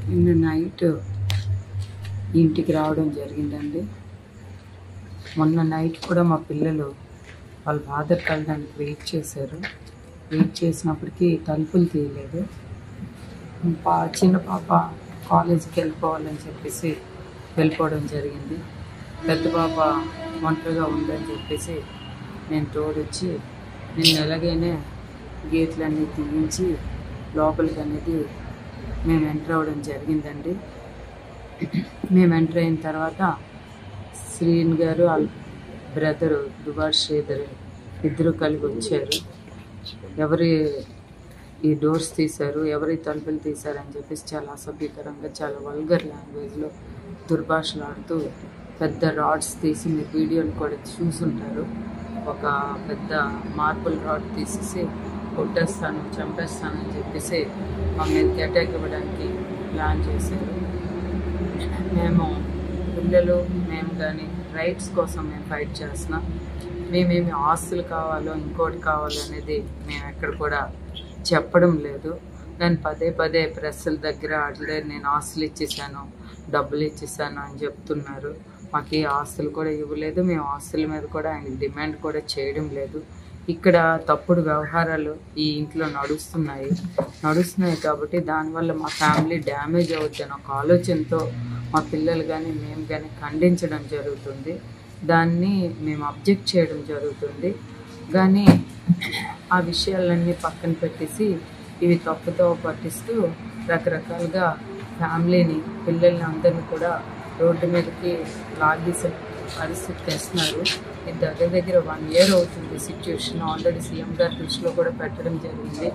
నిన్న నైట్ ఇంటికి రావడం జరిగిందండి. మొన్న నైట్ కూడా మా పిల్లలు వాళ్ళ ఫాదర్ కలడానికి వెయిట్ చేశారు. వెయిట్ చేసినప్పటికీ తలుపులు తీయలేదు. చిన్న పాప కాలేజీకి వెళ్ళిపోవాలని చెప్పేసి వెళ్ళిపోవడం జరిగింది. పెద్ద పాప ఒంటరిగా ఉందని చెప్పేసి నేను తోడొచ్చి నిన్న ఎలాగైనా గేట్లన్నీ తీయించి లోపలికి అనేది మేము ఎంటర్ అవ్వడం జరిగిందండి. మేము ఎంటర్ అయిన తర్వాత శ్రీన్ గారు వాళ్ళ బ్రదరు దుబార్ శ్రీధర్ ఇద్దరు కలిగి వచ్చారు. ఎవరి ఈ డోర్స్ తీశారు, ఎవరి తలుపులు తీశారని చెప్పేసి చాలా అసభ్యకరంగా, చాలా వల్గర్ లాంగ్వేజ్లో దుర్భాషలాడుతూ పెద్ద రాడ్స్ తీసి, మీరు వీడియోలు కూడా చూసుంటారు, ఒక పెద్ద మార్బుల్ రాడ్ తీసేసి కొట్టేస్తాను, చంపేస్తాను అని చెప్పేసి మా మీదకి అటాక్ ఇవ్వడానికి ప్లాన్ చేశారు. పిల్లలు మేము కానీ రైట్స్ కోసం మేము ఫైట్ చేస్తున్నాం. మేమేమి ఆస్తులు కావాలో ఇంకోటి కావాలో అనేది మేము ఎక్కడ కూడా చెప్పడం లేదు. కానీ పదే పదే ప్రెస్ల దగ్గర అట్లే నేను ఆస్తులు ఇచ్చేసాను, డబ్బులు ఇచ్చేసాను అని చెప్తున్నారు. మాకు ఏ ఆస్తులు కూడా ఇవ్వలేదు. మేము ఆస్తుల మీద కూడా ఆయనకి డిమాండ్ కూడా చేయడం లేదు. ఇక్కడ తప్పుడు వ్యవహారాలు ఈ ఇంట్లో నడుస్తున్నాయి కాబట్టి దానివల్ల మా ఫ్యామిలీ డ్యామేజ్ అవుతుందని ఒక ఆలోచనతో మా పిల్లలు కానీ మేము కానీ ఖండించడం జరుగుతుంది. దాన్ని మేము అబ్జెక్ట్ చేయడం జరుగుతుంది. కానీ ఆ విషయాలన్నీ పక్కన పెట్టేసి ఇవి తప్పుతో పట్టిస్తూ రకరకాలుగా ఫ్యామిలీని, పిల్లల్ని అందరినీ కూడా రోడ్డు మీదకి లాగేసే పరిస్థితి తెస్తున్నారు. ఇది దగ్గర 1 year అవుతుంది సిచ్యువేషన్. ఆల్రెడీ సీఎం గారి దృష్టిలో కూడా పెట్టడం జరిగింది.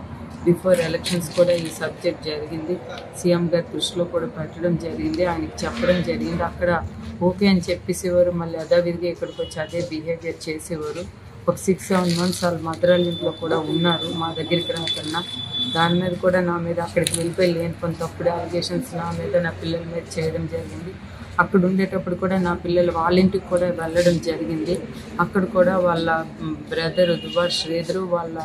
బిఫోర్ ఎలక్షన్స్ కూడా ఈ సబ్జెక్ట్ జరిగింది. సీఎం గారి దృష్టిలో కూడా పెట్టడం జరిగింది. ఆయనకి చెప్పడం జరిగింది. అక్కడ ఓకే అని చెప్పేసేవారు, మళ్ళీ యథావిధిగా ఇక్కడికి వచ్చి అదే బిహేవియర్ చేసేవారు. ఒక 6-7 months వాళ్ళ మదరాళ్ళ ఇంట్లో కూడా ఉన్నారు మా దగ్గరికి రాకన్నా. దాని మీద కూడా నా మీద అక్కడికి వెళ్ళిపోయి లేని కొన్ని తప్పుడు అలిగేషన్స్ నా మీద, నా పిల్లల మీద చేయడం జరిగింది. అక్కడ ఉండేటప్పుడు కూడా నా పిల్లలు వాళ్ళ ఇంటికి కూడా వెళ్ళడం జరిగింది. అక్కడ కూడా వాళ్ళ బ్రదరు దుబార్ శ్రీధరు వాళ్ళ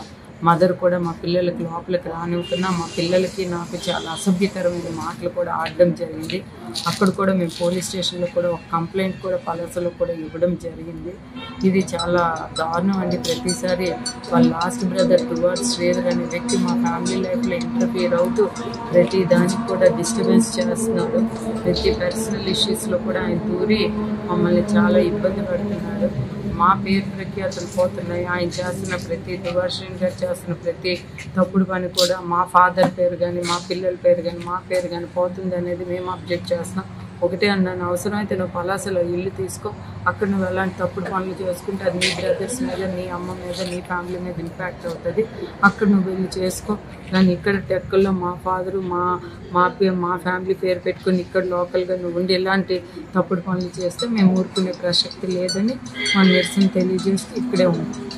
మదర్ కూడా మా పిల్లలకి లోపలికి రానివ్వకున్నా మా పిల్లలకి నాకు చాలా అసభ్యకరమైన మాటలు కూడా ఆడడం జరిగింది. అక్కడ కూడా మేము పోలీస్ స్టేషన్లో కూడా ఒక కంప్లైంట్ కూడా పలాసలో కూడా ఇవ్వడం జరిగింది. ఇది చాలా దారుణం అండి. ప్రతిసారి వాళ్ళ లాస్ట్ బ్రదర్ దుబార్ శ్రీధర్ అనే వ్యక్తి మా ఫ్యామిలీ లైఫ్లో ఇంటర్ఫియర్ అవుతూ ప్రతి దానికి కూడా డిస్టర్బెన్స్ చేస్తున్నాడు. ప్రతి పర్సనల్ ఇష్యూస్లో కూడా ఆయన దూరి మమ్మల్ని చాలా ఇబ్బంది పడుతున్నాడు. మా పేరు ప్రఖ్యాతులు పోతున్నాయి. ఆయన చేస్తున్న ప్రతి దుబార్ శ్రీన్ గారు చేస్తున్న ప్రతి తప్పుడు పని కూడా మా ఫాదర్ పేరు కానీ, మా పిల్లల పేరు కానీ, మా పేరు కానీ పోతుంది అనేది మేము అబ్జెక్ట్ చేస్తున్నాం. ఒకటే అన్నాను, అవసరమైతే నువ్వు పలాసలో ఇల్లు తీసుకో, అక్కడ నువ్వు ఎలాంటి తప్పుడు పనులు చేసుకుంటే అది నీ బ్రదర్స్ మీద, నీ అమ్మ మీద, నీ ఫ్యామిలీ మీద ఇంపాక్ట్ అవుతుంది. అక్కడ నువ్వు వెళ్ళి చేసుకో. కానీ ఇక్కడ టెక్కల్లో మా ఫాదరు మా ఫ్యామిలీ పేరు పెట్టుకుని ఇక్కడ లోకల్గా నువ్వు ఉండి ఇలాంటి తప్పుడు పనులు చేస్తే మేము ఊరుకునే ప్రసక్తి లేదని మా నిరసన తెలియజేస్తూ ఇక్కడే ఉంటాం.